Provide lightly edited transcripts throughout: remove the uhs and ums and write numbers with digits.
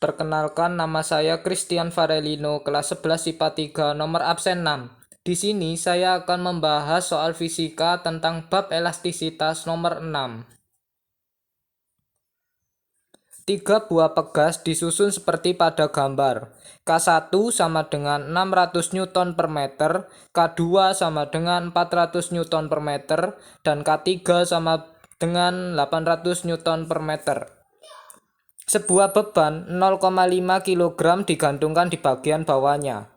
Perkenalkan, nama saya Christian Farelino, kelas 11 IPA 3, nomor absen 6. Di sini saya akan membahas soal fisika tentang bab elastisitas nomor 6. Tiga buah pegas disusun seperti pada gambar. K1 sama dengan 600 Newton per meter, K2 sama dengan 400 Newton per meter, dan K3 sama dengan 800 Newton per meter. Sebuah beban 0,5 kg digantungkan di bagian bawahnya.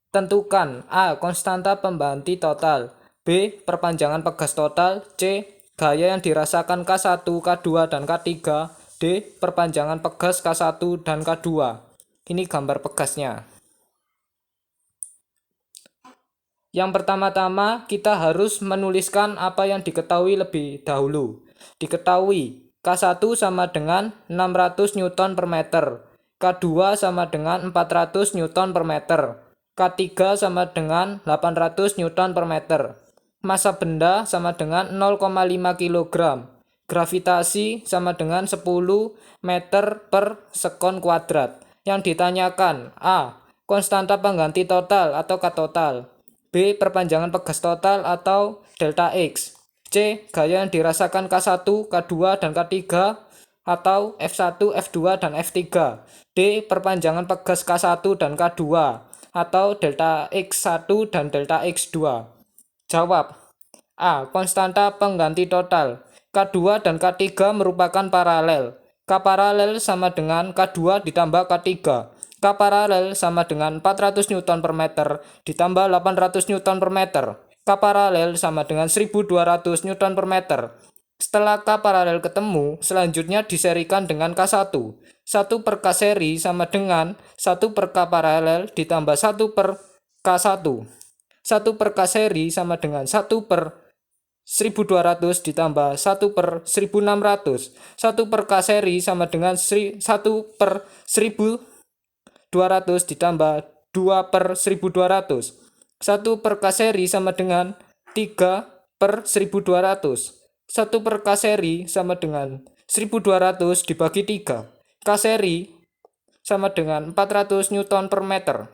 Tentukan A. Konstanta pembanti total, B. Perpanjangan pegas total, C. Gaya yang dirasakan K1, K2, dan K3, D. Perpanjangan pegas K1 dan K2. Ini gambar pegasnya. Yang pertama-tama kita harus menuliskan apa yang diketahui lebih dahulu. Diketahui K1 sama dengan 600 Newton per meter, K2 sama dengan 400 Newton per meter, K3 sama dengan 800 Newton per meter. Massa benda sama dengan 0,5 kg. Gravitasi sama dengan 10 meter per sekon kuadrat. Yang ditanyakan A. Konstanta pengganti total atau K total, B. Perpanjangan pegas total atau delta X, C. Gaya yang dirasakan K1, K2, dan K3 atau F1, F2, dan F3, D. Perpanjangan pegas K1 dan K2 atau delta X1 dan delta X2. Jawab A. Konstanta pengganti total. K2 dan K3 merupakan paralel. K paralel sama dengan K2 ditambah K3. K paralel sama dengan 400 Newton per meter ditambah 800 Newton per meter. K paralel sama dengan 1200 Newton per meter. Setelah K paralel ketemu, selanjutnya diserikan dengan K1. 1 per K seri sama dengan 1 per K paralel ditambah 1 per K1. 1 per K seri sama dengan 1 per 1200 ditambah 1 per 1600. 1 per K seri sama dengan 1 per 1200 ditambah 2 per 1200. 1 per K seri sama dengan 3 per 1200. 1 per K seri sama dengan 1200 dibagi 3. K seri sama dengan 400 Newton per meter.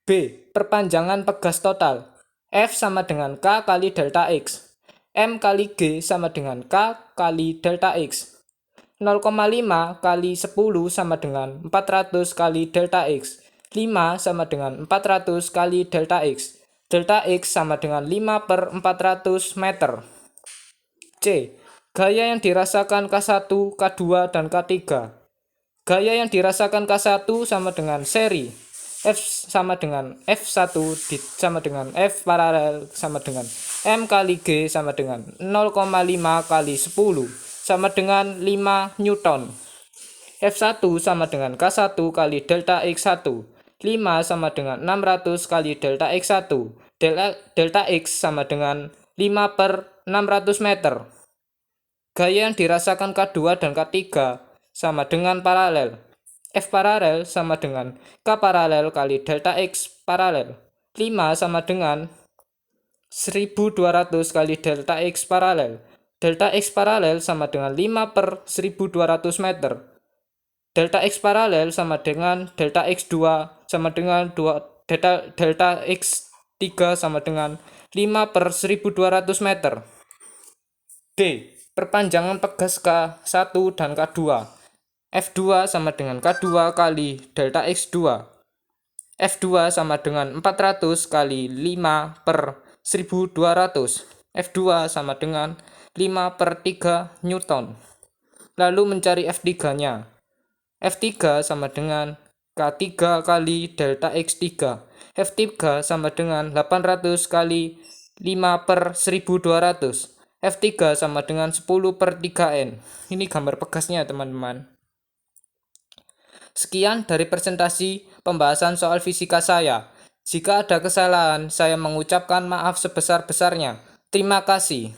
B. Perpanjangan pegas total. F sama dengan K kali delta X. M kali G sama dengan K kali delta X. 0,5 kali 10 sama dengan 400 kali delta X. 5 sama dengan 400 kali delta X. Delta X sama dengan 5 per 400 meter. C. Gaya yang dirasakan K1, K2, dan K3. Gaya yang dirasakan K1 sama dengan seri. F sama dengan F1 sama dengan F paralel sama dengan M kali G sama dengan 0,5 kali 10 sama dengan 5 Newton. F1 sama dengan K1 kali delta X1. 5 sama dengan 600 kali delta X1. Delta X sama dengan 5 per 600 meter. Gaya yang dirasakan K2 dan K3 sama dengan paralel. F paralel sama dengan K paralel kali delta X paralel. 5 sama dengan 1200 kali delta X paralel. Delta X paralel sama dengan 5 per 1200 meter. Delta X paralel sama dengan delta X2 sama dengan 2, delta X3 sama dengan 5 per 1200 meter. D. Perpanjangan pegas K1 dan K2. F2 sama dengan K2 kali delta X2. F2 sama dengan 400 kali 5 per 1200. F2 sama dengan 5 per 3 Newton. Lalu mencari F3-nya. F3 sama dengan K3 kali delta X3. F3 sama dengan 800 kali 5 per 1200. F3 sama dengan 10 per 3N. Ini gambar pegasnya teman-teman. Sekian dari presentasi pembahasan soal fisika saya. Jika ada kesalahan, saya mengucapkan maaf sebesar-besarnya. Terima kasih.